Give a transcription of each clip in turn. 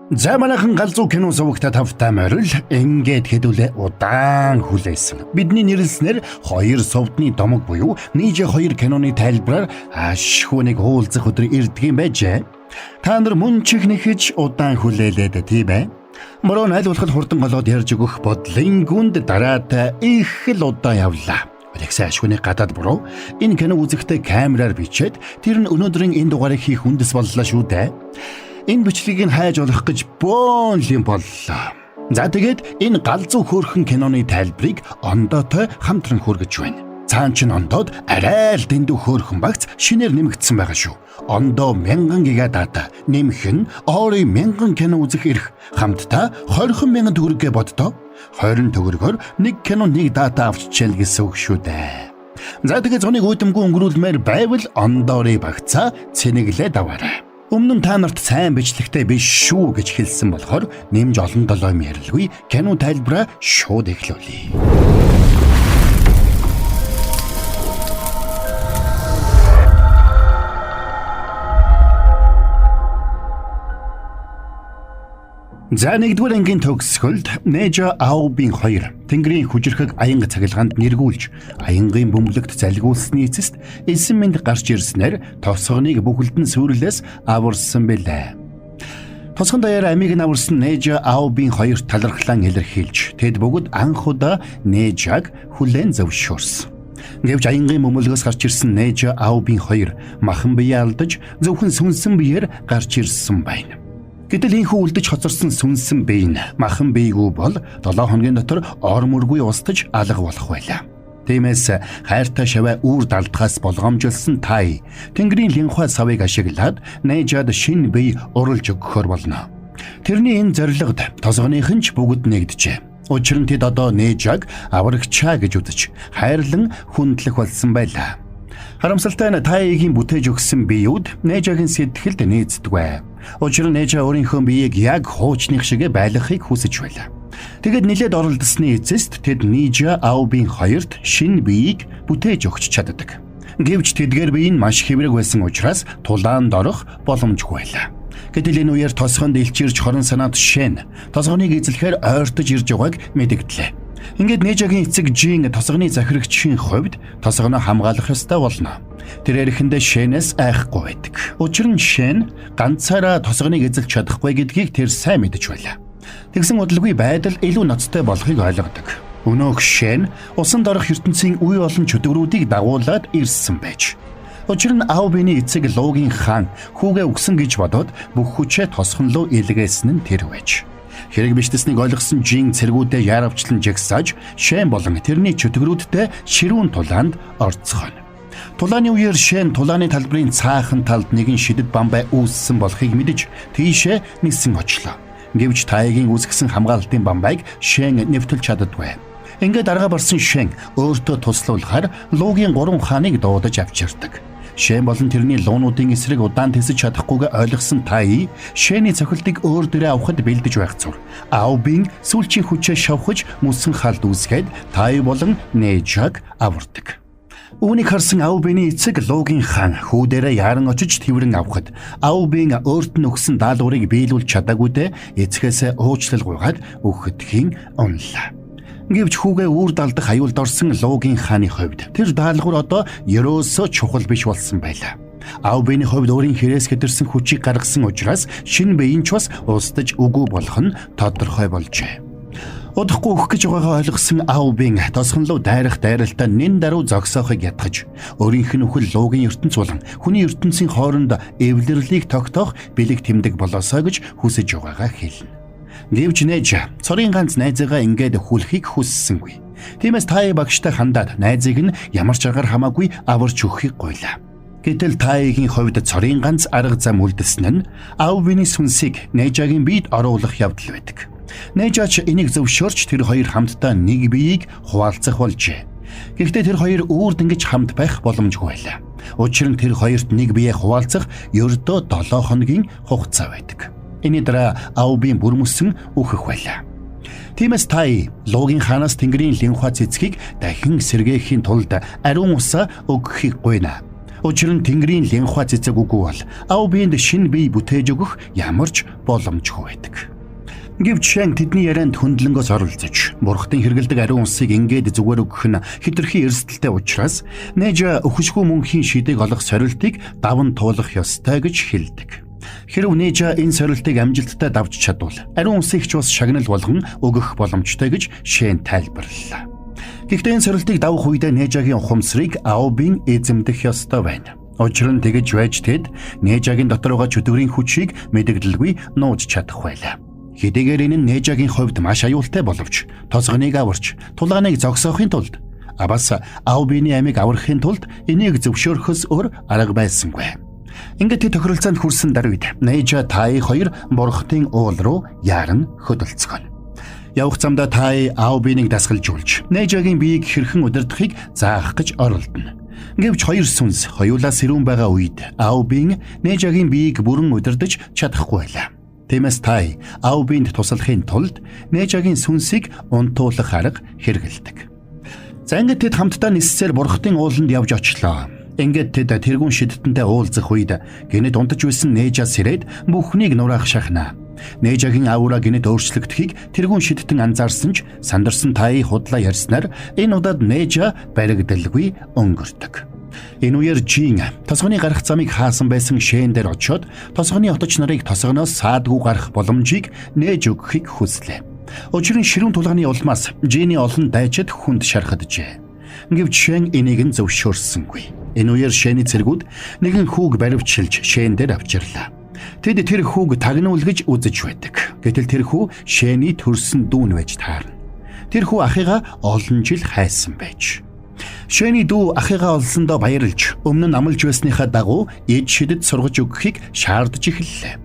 За манайхан галзуу кино сувагта тавтай морил ингээд хэдүүлээ удаан хүлээсэн. Бидний нэрлснээр хоёр сувдны домог буюу нийж 2 киноны тайлбараар ашгүй нэг уулзах өдөр ирдгийм байжээ. Та нар мөн чихнэхэж удаан хүлээлээд тийм ээ. Мөрөө аль болох хурдан голоод ярьж өгөх бодлын гүнд дараатай их л удаан явлаа. Алексей ашгүйний гадаад буруу энэ кино үзэхдээ камераар бичээд тэр нь өнөөдрийн энэ дугаарыг хийх үндэс боллоо шүү дээ. Энэ бичлэгийг хайж олох гэж бөөн юм боллоо. За тэгээд энэ галзуу хөөрхөн киноны тайлбарыг ондоотой хамтран хүргэж байна. Цаан чин ондоод арай л дэндүү хөөрхөн багц шинээр нэмэгдсэн байгаа шүү. Ондоо 1000 гигадата нэмэх нь орой 1000 кино үзэх эрх хамтдаа 20,000 төгрөгөө боддоо. 20 төгрөгөөр нэг кино нэг дата авччихэл гэсэн үг шүү дээ. За тэгээд зуны үүдэмгүй өнгөрүүлмээр байвал ондоорын багцаа цэнэглээд аваарай. Өмнө нь та нарт сайн бичлэгтэй биш шүү гэж хэлсэн болохоор нэмж олон долоом ярилгүй кино тайлбараа шууд эхлүүлье. За нэгдүгээр ангийн төгсгөлд Нэжа Аубын 2 Тэнгэрийн хүчрхэг аянга цахилгаанд нэргүүлж аянгийн бөмбөлөгт залгиулсны эцэст эсэн мэнд гарч ирснээр тосгоныг бүхэлдэн сүрлээс аварсан билээ. Тосгон даяар амийг нь аварсан Нэжа Аубын 2 талархлан илэрхийлж тэд бүгд анх удаа Нэжаг хүлээн зөвшөөрсөн. Гэвч аянгийн бөмбөлгөөс гарч ирсэн Нэжа Аубын 2 махан бие алдаж зөвхөн сүнсэн биеэр гарч ирсэн байна. Гэтэл инхүү үлдэж хоцорсон сүнсэн бие нь махан биегүй бол 7 хоногийн дотор ор мөргүй устж алга болох байлаа. Тиймээс хайртай шаваа үүр далдгаас болгоомжилсан тай Тэнгэрийн линхуа савыг ашиглаад Нэжад шин бие уралж өгөхөр болно. Тэрний энэ зорилгод тосгоныхан ч бүгд нэгджээ. Учир нь тэд одоо Нэжаг аврагчаа гэж үзэж хайрлан хүндлэх болсон байлаа. Харамсалтай нь таягийн бүтээж өгсөн биеуд Нэжагийн сэтгэлд нээздэгвэ. Учир нь Нэжа өөрийнхөө биеийг яг хуучных шиг байлгахыг хүсэж байлаа. Тэгэд нилээд оролдсны эцэст тэд Нэжа Аубын 2-т шинэ биеийг бүтээж өгч чаддаг. Гэвч тэдгээр бие нь маш хэврэг байсан учраас тулаанд орох боломжгүй байлаа. Гэтэл энэ үеэр тосгонд илчирч хорон санаад шэн тосгоныг эзлэхээр ойртож ирж байгааг мэдэгдлээ. Ингээд Нэжагийн эцэг Жин тосгоны захирагчийн хувьд тосгоноо хамгаалах ёстой болно. Тэр эрэхэндээ Шэнээс айхгүй байдаг. Учир нь Шэн ганцаараа тосгоныг эзэлж чадахгүй гэдгийг тэр сайн мэдэж байлаа. Тэгсэн удалгүй байдал илүү ноцтой болохыг ойлгодог. Өнөөх Шэн усанд орох ертөнцийн үе олон чөтгөрүүдийг дагуулад ирсэн байж. Учир нь Аубины эцэг Логийн хаан хүүгээ өгсөн гэж бодоод бүх хүчээ тосгон руу илгээсэн нь тэр байж. Хэрэг бичтэснийг ойлгосон Жин цэргүүдээ яаравчлан жигсааж Шэн болон тэрний чөтгөрүүдтэй ширүүн тулаанд орцгоно. Тулааны үеэр Шэн тулааны талбарын цаахан талд нэгэн шидэд бамбай үүссэн болохыг мэдэж тийшээ нисэн очлоо. Гэвч таягийн үүсгэсэн хамгаалтын бамбайг Шэн нэвтэлж чаддаггүй. Ингээд арга барсан Шэн өөртөө туслуулахаар Логийн 3 хааныг дуудаж авчирдаг. Шэн болон тэрний луунуудын эсрэг удаан тэсэж чадахгүйгээ ойлгосон Тай Шэний цохилтыг өөр дээрээ авахд бэлдэж байх зур. Аубын сүүлчийн хүчээ шавхаж мөсөн халд үүсгээд Тай болон Нэжаг авардаг. Үүнийг харсан Аубины эцэг Логийн хаан хүүдээрээ яран очиж тэрвэрэн авахд Аубын өөрт нь өгсөн даалгаврыг биелүүлж чадаагүйдээ эцгээсээ уучлал гуйгаад өгөхөдхийн унлаа. Гэвч хүүгээ үүр далдах аюулд орсон Логийн хааны хувьд тэр даалгавар одоо ерөөсөө чухал биш болсон байлаа. Аубины хувьд өөрийн хэрээс хэтэрсэн хүчийг гаргасан учраас шинэ биеийн ч бас устж үгүй болох нь тодорхой болжээ. Удахгүй өгөх гэж байгаагаа ойлгосон Аубын тосгон руу дайрах дайралтаа нэн даруй зогсоохыг ятгаж өөрийнх нь өхөл Логийн ертөнц болон хүний ертөнцийн хооронд эвлэрлийг тогтоох бэлэг тэмдэг болоосоо гэж хүсэж байгаагаа хэлнэ. Гэвч Нэжа цорын ганц найзаагаа ингээд хүлхийг хүссэнгүй. Тиймээс Тай багштай хандаад найзыг нь ямар ч агаар хамаагүй аварч өгөхийг гуйлаа. Гэтэл Тайгийн хувьд цорын ганц арга зам үлдсэн нь Аубины сүнсийг Нэжагийн биед оруулах явдал байдаг. Нэжач энийг зөвшөөрч тэр хоёр хамтдаа нэг биеийг хуваалцах болжээ. Гэхдээ тэр хоёр үүр дөнгөж хамт байх боломжгүй байлаа. Учир нь тэр хоёрт нэг бие хуваалцах ердөө 7 хоногийн хугацаа байдаг. Эний дараа Аубын бүрмөсөн үхэх байлаа. Тиймээс Тай Логийн хаанаас Тэнгэрийн линхуа цэцгийг дахин сэргээхийн тулд ариун усаа өгөхийг гуйна. Учир нь Тэнгэрийн линхва цэцэг үгүй бол Аубинд шинэ бие бүтээж өгөх ямарч боломжгүй байдаг. Гэвч Шэн тэдний ярианд хөндлөнгөөс оролцож, Бурхтын хэрэгэлдэг ариун усыг ингээд зүгээр өгөх нь хэтэрхий эрсдэлтэй учраас Нежа өхөшгүй мөнхийн шидийг олох сорилтыг даван туулах ёстой гэж хэлдэг. Хэрв Нежа энэ сорилтыг амжилттай давж чадвал ариун усыг ч бас шагнал болгон өгөх боломжтой гэж Шэн тайлбарллаа. Гэхдээ энэ сорилтыг давах үедээ Нежагийн ухамсарыг Аубин эзэмдэх ёстой байна. Учир нь тэгэж байж тэд Нежагийн дотор байгаа чөтгөрийн хүчийг мэдэгдэлгүй нууж чадах байлаа. Хэдийгээр энэ нь Нежагийн хувьд маш аюултай боловч тосгоныг аварч тулгааныг зогсоохын тулд бас Аубины амийг аврахын тулд энийг зөвшөөрөхөөс өөр арга байсангүй. Ингээд тэд тохиролцоонд хүрсэн даруйд Нежа Тай хоёр Бурхтын уул руу яаран хөдөлцгөн. Явах замдаа Тай Аубиныг дасгалжуулж Нежагийн биеийг хэрхэн удирдахыг заах гэж оролдоно. Гэвч хоёр сүнс хоёулаа сэрүүн байгаа үед Аубин Нежагийн биеийг бүрэн удирдах чадахгүй байлаа. Тиймээс Тай Аубинд туслахын тулд Нежагийн сүнсийг унтуулах арга хэрэгэлдэг. За ингээд тэд хамтдаа ниссээр Бурхтын ууланд явж очлоо. Ингээд тэд тэргүүн шидтэнтэй уулзах үед гинэд унтаж байсан Нежа сэрээд бүхнийг нураах шахнаа. Нежагийн аура гинэд өөрчлөгдөхийг тэргүүн шидтэн анзаарсан ч сандарсан Тай худлаа ярьснаар энэ удаад Нежа баригдалгүй өнгөрдөг. Энэ үеэр Жин тосгоны гарах замыг хаасан байсан Шэн дээр очиод тосгоны отч нарыг тосгоноос саадгүй гарах боломжийг нээж өгөхийг хүслээ. Учир нь ширүүн тулгааны улмаас Жиний олон дайчид хүнд шархаджээ. Гэвч Шэн энийг нь зөвшөөрсөнгүй. Энэ үеэр Шэний цэргүүд нэгэн хүүг баривчилж Шэн дээр авчирлаа. Тэд тэр хүүг тагнуулгаж үзэж байдаг. Гэтэл тэр хүү Шэний төрсөн дүүн байж таарна. Тэр хүү ахыгаа олон жил хайсан байж. Шэний дүү ахыгаа олсондоо баярлж өмнө нь амлж байсныхаа дагуу ид шидэд сургаж өгөхийг шаардж эхэллээ.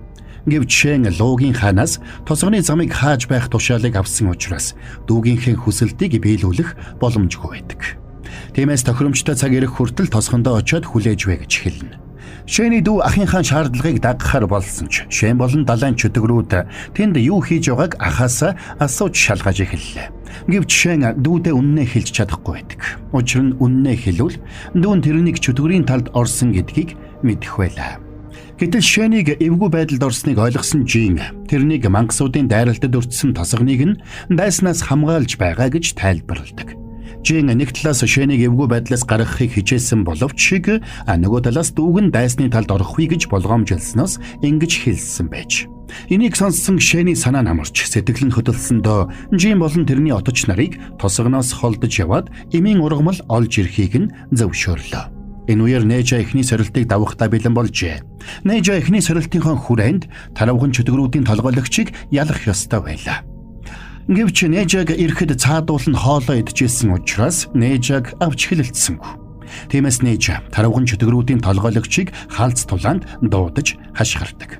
Гэвч Шэн Луугийн хаанаас тосгоны замыг хааж байх тушаалыг авсан учраас дүүгийнхээ хүсэлтийг биелүүлэх боломжгүй байдаг. Тиймээс тохиромжтой цаг ирэх хүртэл тосгондоо очиод хүлээж вэ гэж хэлнэ. Шэний дүү ахынхаа шаардлагыг дагахаар болсон ч Шэн болон далайн чөтгөрүүд тэнд юу хийж байгааг ахаасаа асууж шалгаж эхэллээ. Гэвч Шэн дүүдээ үннээ хэлж чадахгүй байдаг. Учир нь үннээ хэлвэл дүүн тэрнийг чөтгөрийн талд орсон гэдгийг мэдэх байлаа. Гэтэл Шэнийг эвгүй байдалд орсныг ойлгосон Жин тэрнийг мангасуудын дайралтад өртсөн тосгоныг нь дайснаас хамгаалж байгаа гэж тайлбарладаг. Жин нэг талаас Шэнийг эвгүй байдлаас гаргахыг хичээсэн боловч нөгөө талаас дүүг нь дайсны талд орохгүй гэж болгоомжилсноос ингэж хэлсэн байж. Энийг сонссон Шэний санаа намарч сэтгэл нь хөдөлсөндөө Жин болон тэрний отч нарыг тосгоноос холдож яваад эмийн ургамал олж ирэхийг нь зөвшөөрлөө. Энэ үеэр Нежа эхний сорилтыг давахдаа бэлэн болжээ. Нежа эхний сорилтынхон хүрээнд таравхан чөтгөрүүдийн толгойлогчийг ялах ёстой байлаа. Гэвч Нежаг ирэхэд цаадуул нь хоолоо идчихсэн учраас Нежаг авч хэлэлцсэнгүй. Тиймээс Нежа таравхан чөтгөрүүдийн толгойлогчийг халз тулаанд дуудаж хашгирдаг.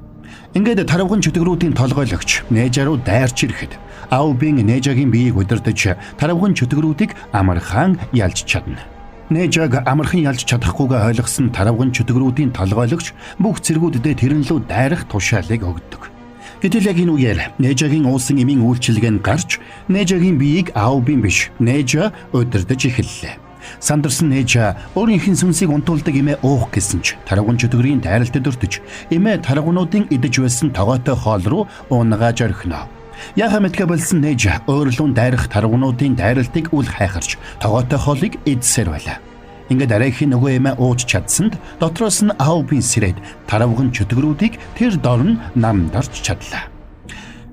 Ингээд таравхан чөтгөрүүдийн толгойлогч Нежа руу дайрч ирэхэд Аубин Нежагийн биеийг удирдах таравхан чөтгөрүүдийг амархан ялж чадна. Нежаг амархан ялж чадахгүйгээ ойлгосон таравхан чөтгөрүүдийн толгойлогч бүх цэргүүдэд тэрэн лүү дайрах тушаалыг өгдөг. Гэтэл яг энэ үеэр Нежагийн уусан эмийн үйлчилгээ нь гарч Нежагийн биеийг Аубин биш Нежа удирдах эхэллээ. Сандарсан Нежа өөрийнх нь сүнсийг унтуулдаг эмээ уух гэсэн ч таравхан чөтгөрийн дайралтад өртөж эмээ таравхнуудын идэж байсан тогоотой хоол руу унгааж орхино. Яха мэдгэ болсон Нежа өөрлөн дайрах таравхнуудын дайралтыг үл хайхарч тогоотой хоолыг идсээр байлаа. Ингээд арайхийн нөгөө эмээ ууж чадсанд дотроос нь Аубин сэрээд таравхан чөтгөрүүдийг тэр дор нь намдарч чадлаа.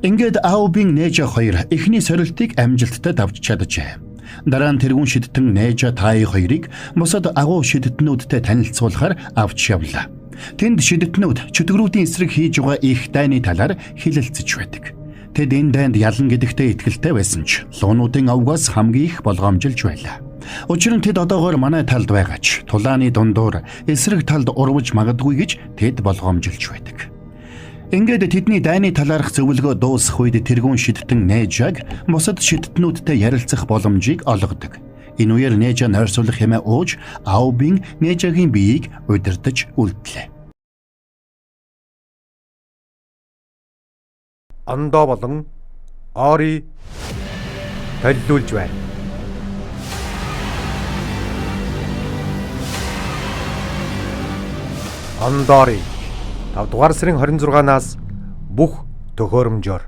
Ингээд Аубин Нежа хоёр эхний сорилтыг амжилттай давж чаджээ. Дараа нь тэргүүн шидтэн Нежа Тай хоёрыг бусад агуу шидтнүүдтэй танилцуулахаар авч явлаа. Тэнд шидтнүүд чөтгөрүүдийн эсрэг хийж байгаа их дайны талаар хэлэлцэж байдаг. Тэд энэ дайнд ялан гэдэгтээ итгэлтэй байсан ч луунуудын овгоос хамгийн их болгоомжилж байлаа. Учир нь тэд одоогоор манай талд байгаач тулааны дундуур эсрэг талд урвж магадгүй гэж тэд болгоомжилж байдаг. Ингээд тэдний дайны талаарх зөвлөгөө дуусах үед тэргүүн шидтэн Нежаг бусад шидтнүүдтэй ярилцах боломжийг олгодог. Энэ үеэр Нежа нойрсуулах хэмээн ууж Аубин Нежагийн биеийг удирдах үлдлээ. Андоо болон Ори толиулж байна. Ондори 5 дугаар сарын 26-наас бүх төхөөрөмжөөр.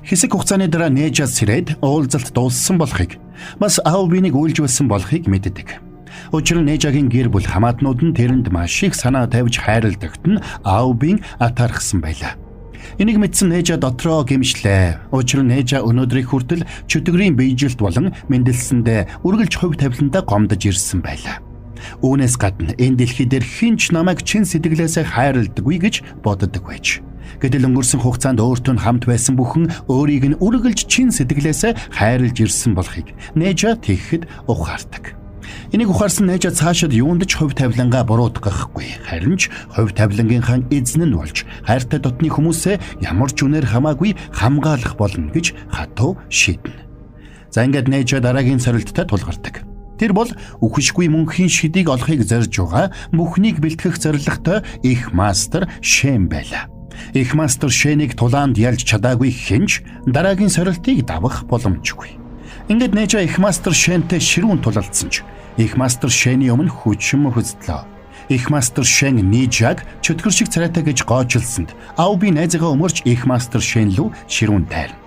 Хэсэг хугацааны дараа Нежаз сэрээд уулзалт дууссан болохыг бас Аубинийг үйлж байсан болохыг мэддэг. Учир нь Нежагийн гэр бүл хамаатнууд нь тэрэнд маш их санаа тавьж хайрладагт нь Аубин атаархсан байлаа. Энийг мэдсэн Нежа дотроо гэмшлээ. Учир нь Нежа өнөөдрийг хүртэл чөтгөрийн биежилт болон мэндэлсэндээ үргэлж хувь тавиландаа гомдож ирсэн байлаа. Үүнээс гадна энэ дэлхий дээр хинч намайг чин сэтгэлээсээ хайрладаггүй гэж боддог байж. Гэтэл өнгөрсөн хугацаанд өөртөө хамт байсан бүхэн өөрийг нь үргэлж чин сэтгэлээсээ хайрлж ирсэн болохыг Нежа тэгэхэд ухаардаг. Энийг ухаарсан Нежа цаашид юунд ч хувь тавилангаа буруутгахгүй. Харин ч хувь тавилангийнхаа эзэн нь болж хайртай дотны хүмүүсээ ямар ч үнээр хамаагүй хамгаалах болно гэж хатуу шийднэ. За ингээд Нежа дараагийн сорилттой тулгардаг. Тэр бол үхшгүй мөнхийн шидийг олохыг зорж байгаа бүхнийг бэлтгэх зорилготой их мастер Шен байлаа. Их мастер Шенийг тулаанд ялж чадаагүй хинч дараагийн сорилтыг давах боломжгүй. Ингээд Нежа их мастер Шентэй ширүүн тулалдсан ч их мастер Шений өмнө хүчим хөздлөө. Их мастер Шен Нежаг чөтгөр шиг царайтай гэж гоочлсонд Ауби найзгаа өмөрч их мастер Шен лүү ширүүн тайрна.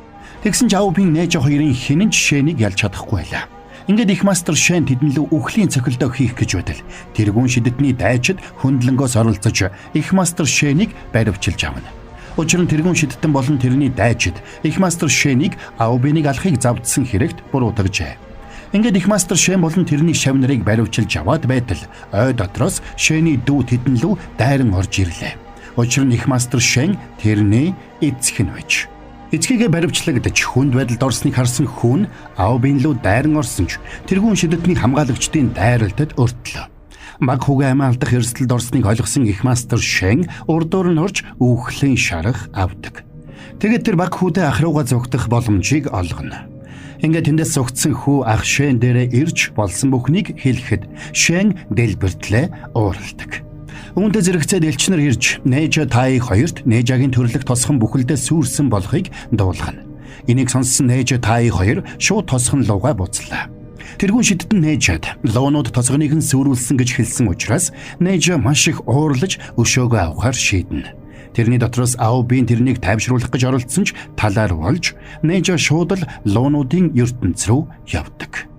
Тэгсэн ч Ауби Нежа хоёрын хинэн Шенийг ялж чадахгүй байлаа. Ингээд их мастер Шен тэдэн лүү үхлийн цохилдоо хийх гэж байтал тэргүүн шидэтний дайчид хөндлөнгөөс оролцож их мастер Шенийг баривчилж авна. Учир нь тэргүүн шидэтэн болон тэрний дайчид их мастер Шенийг Аубинийг алахыг завдсан хэрэгт буруутгажээ. Ингээд их мастер Шен болон тэрний шавнарыг баривчилж аваад байтал ой дотроос Шений дүү тэдэн лүү дайран орж ирлээ. Учир нь их мастер Шен тэрний эцэг нь байж. Эцгийгээ баривчлагдаж хүнд байдалд орсныг харсан хүн Аубин лүү дайран орсон ч тэргүүн шидэтний хамгаалагчдын дайралтад өртлөө. Баг хүүгээ амиа алдах эрсдэлд орсныг ойлгосон их мастер Шен урдуур нь орж үхлийн шарах авдаг. Тэгээд тэр баг хүүдээ ах руугаа зогтох боломжийг олгоно. Ингээд тэндээс зогтсон хүү ах Шен дээрээ ирж болсон бүхнийг хэлэхэд Шен дэлбэртлээ ууралдаг. Үүнтэй зэрэгцээд элчнэр ирж Нежа таи хоёрт Нежагийн төрлөх тосхон бүхэлдээ сүрсэн болохыг дуулгана. Энийг сонссон Нежа таи хоёр шууд тосхон луугаа буцлаа. Тэргүүн шидэтэн Нежад луунууд тосгоныг нь сүрүүлсэн гэж хэлсэн учраас Нежа маш их уурлаж өшөөгөө авахар шийднэ. Тэрний дотроос Аубин тэрнийг тайвшруулах гэж оролдсон ч талаар болж Нежа шууд л луунуудын ертөнц рүү явдаг.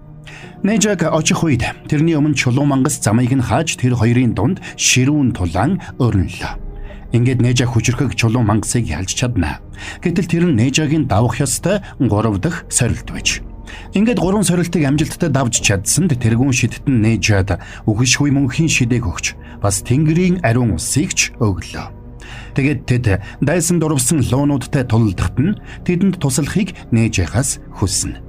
Нежаг очих үед тэрний өмнө чулуун мангас замыг нь хааж тэр хоёрын дунд ширүүн тулаан өрнөлөө. Ингээд Нежа хүчрхэг чулуун мангасыг ялж чадна. Гэтэл тэр нь Нежагийн давах ёстой 3 дахь сорилт байж. Ингээд 3 сорилтыг амжилттай давж чадсанд тэргүүн шидэтэн Нежад үхшгүй мөнхийн шидэг өгч бас тэнгэрийн ариун усыг ч өглөө. Тэгээд тэд дайсан дурвсан луунуудтай тулалдахад нь тэдэнд туслахыг Нежахаас хүснэ.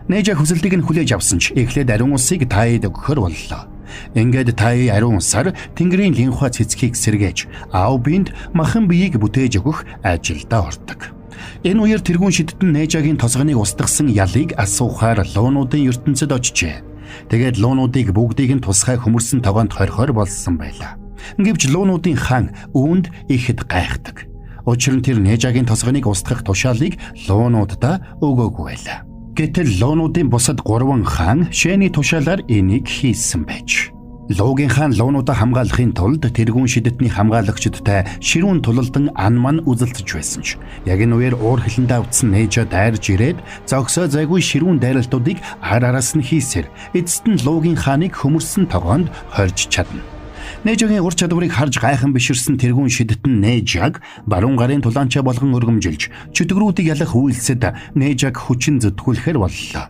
Нежа хүсэлтийг нь хүлээж авсан ч эхлээд ариун усыг таид өгөхөр боллоо. Ингээд таи ариун усаар тэнгэрийн линхуа цэцгийг сэргээж Аубинд махан биеийг бүтээж өгөх ажилдаа ордог. Энэ үеэр тэргүүн шидэтэн Нежагийн тосгоныг устгасан ялыг асуухаар луунуудын ертөнцөд очжээ. Тэгээд луунуудыг бүгдийг нь тусгай хөмөрсөн тогоонд хорхоор болсон байлаа. Гэвч луунуудын хаан үүнд ихэд гайхдаг. Учир нь тэр Нежагийн тосгоныг устгах тушаалыг луунуудаа өгөөгүй байлаа. Гэтэл луунуудын бусад 3 хаан Шений тушаалаар энийг хийсэн байж. Луугийн хаан луунуудаа хамгаалахын тулд тэргүүн шидэтний хамгаалагчдтай ширүүн тулалдан анман үзэлцэж байсан ч яг энэ үеэр уур хилэндээ автсан Нежа дайрж ирээд зогсоо зайгүй ширүүн дайралтуудыг араас нь хийсээр эцэст нь луугийн хааныг хөмөрсөн тогоонд хорж чадна. Нежагийн ур чадварыг харж гайхан биширсэн тэргүүн шидэтэн Нежаг баруун гарын тулаанчаа болгон өргөмжилж чөтгөрүүдийг ялах үйлсэд Нежаг хүчин зүтгүүлэхээр боллоо.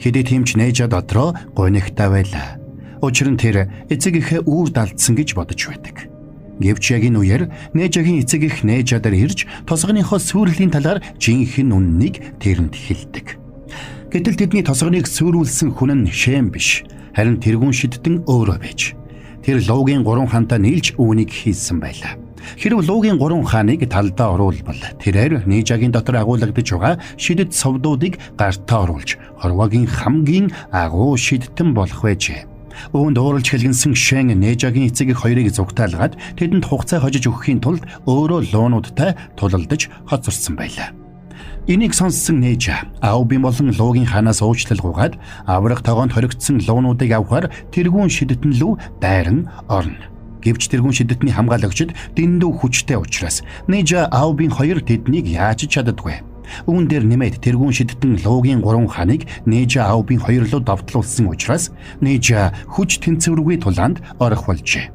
Хэдий тиймч Нежа дотроо гонигтай байлаа. Учир нь тэр эцэг ихээ үүр далдсан гэж бодож байдаг. Гэвч яг энэ үеэр Нежагийн эцэг их Нежадаар ирж тосгоныхоо сүрлийн талаар жинхэнэ үннийг тэрэнд хэлдэг. Гэтэл тэдний тосгоныг сүрүүлсэн хүн нь Шен биш, харин тэргүүн шидэтэн өөрөө байж. Тэр луугийн 3 хаантай нийлж үүнийг хийсэн байлаа. Хэрв луугийн 3 хааныг талдаа оруулбал тэрээр Нежагийн дотор агуулгадж байгаа шидэт совдуудыг гартаа оруулж хорвогийн хамгийн агуу шидтэн болох байжээ. Үүнд ууралж хэлгэнсэн Шен Нежагийн эцэг их хоёрыг зугтаалгаад тэдэнд хугацаа хожиж өгөхийн тулд өөрөө луунуудтай тулалдаж хоцорсон байлаа. Энийг сонссон Нежа Аубин болон луугийн хаанаас уучлал гуйгаад авраг тогоонд хоригдсон луунуудыг авахар тэргүүн шидэтэн лүү дайран орно. Гэвч тэргүүн шидэтний хамгаалагчид дэндүү хүчтэй учраас Нежа Аубын хоёр тэднийг яаж чаддаггүй. Үүн дээр нэмээд тэргүүн шидэтэн Луугийн 3 хааныг Нежа Аубын хоёр руу давталуулсан учраас Нежа хүч тэнцвэргүй тулаанд орох болжээ.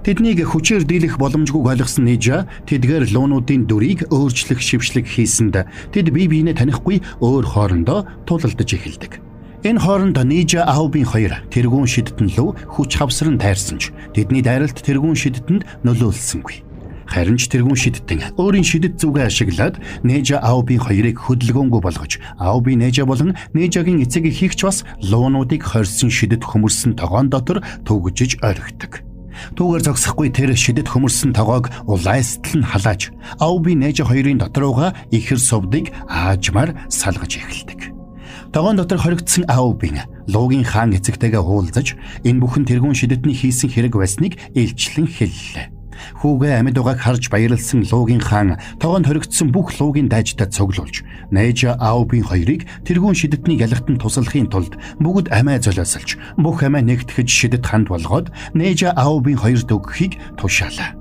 Тэднийг хүчээр дийлэх боломжгүйг ойлгосон Нежа тэдгээр луунуудын дүрийг өөрчлөх шившлэг хийсэнд тэд бие биенээ танихгүй өөр хоорондоо тулалдаж эхэлдэг. Энэ хооронд Нежа Аубын хоёр тэргүүн шидэтэн лөө хүч хавсран тайрсан ч тэдний дайралт тэргүүн шидэтэнд нөлөөлсөнгүй. Харин ч тэргүүн шидэтэн өөрийн шидэт зүгээ ашиглаад Нежа Аубын хоёрыг хөдөлгөөнгүй болгож Ауби Нежа болон Нежагийн эцэг эхийгч бас луунуудыг хорьсон шидэт хөмөрсөн тогоон дотор түгжиж орхидог. Түүгээр зогсохгүй тэр шидэт хөмөрсөн тогоог улайстал нь халааж Ауби Нежа хоёрын дотрууга ихэр сувдыг аажмаар салгаж эхэлдэг. Тогоон дотор хоригдсон Аубин Луугийн хаан эцэгтэйгээ уулзаж энэ бүхэн тэргүүн шидэтний хийсэн хэрэг байсныг илчлэн хэллээ. Хүүгээ амьд байгааг харж баярлсан Луугийн хаан тогоонд хоригдсон бүх Луугийн дайжтай цуглуулж Нежа Аубын хоёрыг тэргүүн шидэтний ялгатан туслахын тулд бүгд амиа золиослж бүх амиа нэгтгэж шидэт ханд болгоод Нежа Аубын хоёрт өгөхийг тушаалаа.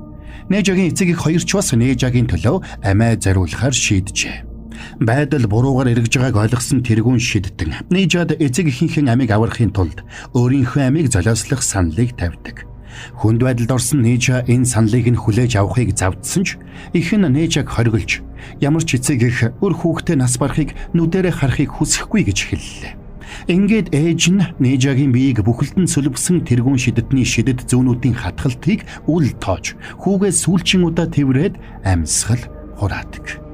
Нежагийн эцэг их хоёр ч бас Нежагийн төлөө амиа зориулахаар шийджээ. Байдал буруугаар эргэж байгааг ойлгосон тэргүүн шидэтэн Нежад эцэг эхийнхээ амийг аврахын тулд өөрийнхөө амийг золиослох саналыг тавьдаг. Хүнд байдалд орсон Нежа энэ саналыг нь хүлээж авахыг завдсан ч их нь Нежаг хориглож ямар ч эцэг их өр хүүхдээ нас барахыг нүдэрээ харахыг хүсэхгүй гэж хэллээ. Ингээд ээж нь Нежагийн биеийг бүхэлдэн сүлбсэн тэргүүн шидэтний шидэт зүүнүүдийн хатгалтыг үл тоож хүүгээ сүүлчийн удаа тэврээд амьсгал хураадаг.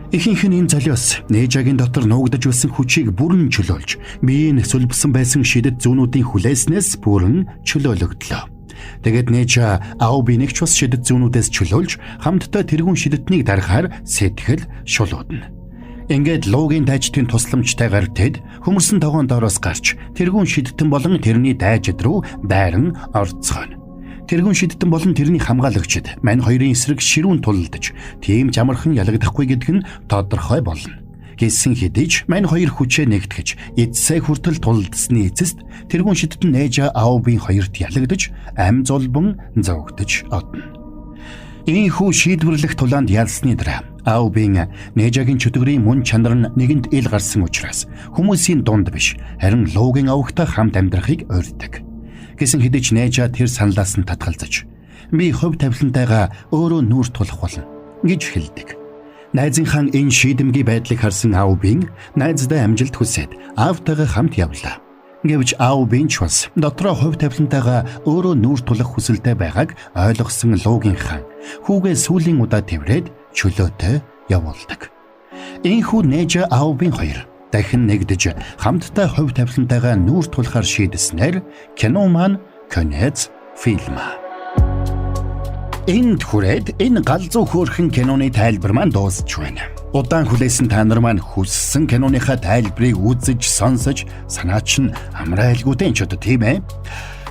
Ихэнх нь энэ золиос Нежагийн дотор нуугдаж байсан хүчийг бүрэн чөлөөлж биеийг сүлбсэн байсан шидэт зүүнүүдийн хүлээснээс бүрэн чөлөөлөгдлөө. Тэгээд Нежа Аубинийг ч бас шидэт зүүнүүдээс чөлөөлж хамтдаа тэргүүн шидэтнийг дарахаар сэтгэл шулуудна. Ингээд Луугийн дайчдын тусламжтайгаар тэд хөмөрсөн тогоон доороос гарч тэргүүн шидэтэн болон тэрний дайжид руу дайран орцгооно. Тэргүүн шидэтэн болон тэрний хамгаалагчид мань хоёрын эсрэг ширүүн тулалдаж тийм ч амархан ялагдахгүй гэдг нь тодорхой болно. Гэсэн хэдий ч мань хоёр хүчээ нэгтгэж эцсээ хүртэл тулалдсны эцэст тэргүүн шидэтэн Нежа Аубын хоёрт ялагдаж ам зулбан зовгдож одно. Ийхүү шийдвэрлэх тулаанд ялсны дараа Аубын Нежагийн чөтгөрийн мөн чанар нь нэгэнд ил гарсан учраас хүмүүсийн дунд биш харин Луугийн овогтой хамт амьдрахыг урьдаг. Гэсэн хэдий ч Нежа тэр саналаас нь татгалзаж би хөв тавилантайгаа өөрөө нүүр тулах болно гэж хэлдэг. Найзынхаа энэ шийдэмгий байдлыг харсан Аубин найздаа амжилт хүсээд аавтайгаа хамт явлаа. Гэвч Аубин ч бас дотроо хөв тавилантайгаа өөрөө нүүр тулах хүсэлтэй байгааг ойлгосон Луугийн хаан хүүгээ сүүлийн удаа тэврээд чөлөөтэй явуулдаг. Ийхүү Нежа Аубын хоёр дахин нэгдэж хамтдаа хувь тавилантайгаа нүүр тулахаар шийдэснээр кино маань конец фильма. Энд хүрээд энэ галзуу хөөрхөн киноны тайлбар маань дуусч байна. Удаан хүлээсэн та нар маань хүссэн киноныхаа тайлбарыг үзэж сонсож санаа чинь амрайлгүйтэй ч одоо тийм ээ.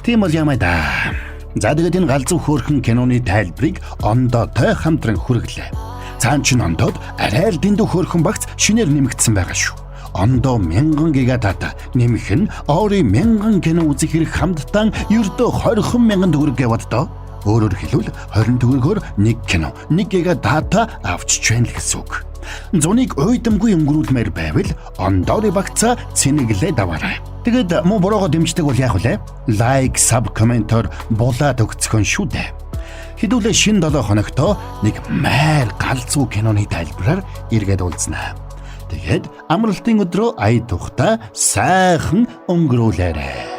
Тийм бол ямаа да. За тэгээд энэ галзуу хөөрхөн киноны тайлбарыг ондоотой хамтран хүргэлээ. Цаан чин ондоод арай л дэндүү хөөрхөн багц шинээр нэмэгдсэн байгаа шүү. Ондоо 1000 гигатата нэмэх нь орой 1000 кино үзэх хэрэг хамтдаа ердөө 20,000 төгрөг яваад доо. Өөрөөр хэлбэл 20 төгрөгөөр 1 кино 1 гигатата авчиж байна л гэсэн үг. Зуныг уйдамгүй өнгөрүүлмээр байвал ондоорын багцаа цэнэглээ даваарай. Тэгэд муу бороогоо дэмждэг бол яах вэ? Лайк, саб, комментоор булаад өгцгөн шүү дээ. Хэдүүлээ шин 7 хоногтоо нэг маяр галзуу киноны тайлбараар эргээд уулзнаа. Тэгээд амралтын өдрөө ая тухта сайхан өнгөрүүлээрэй.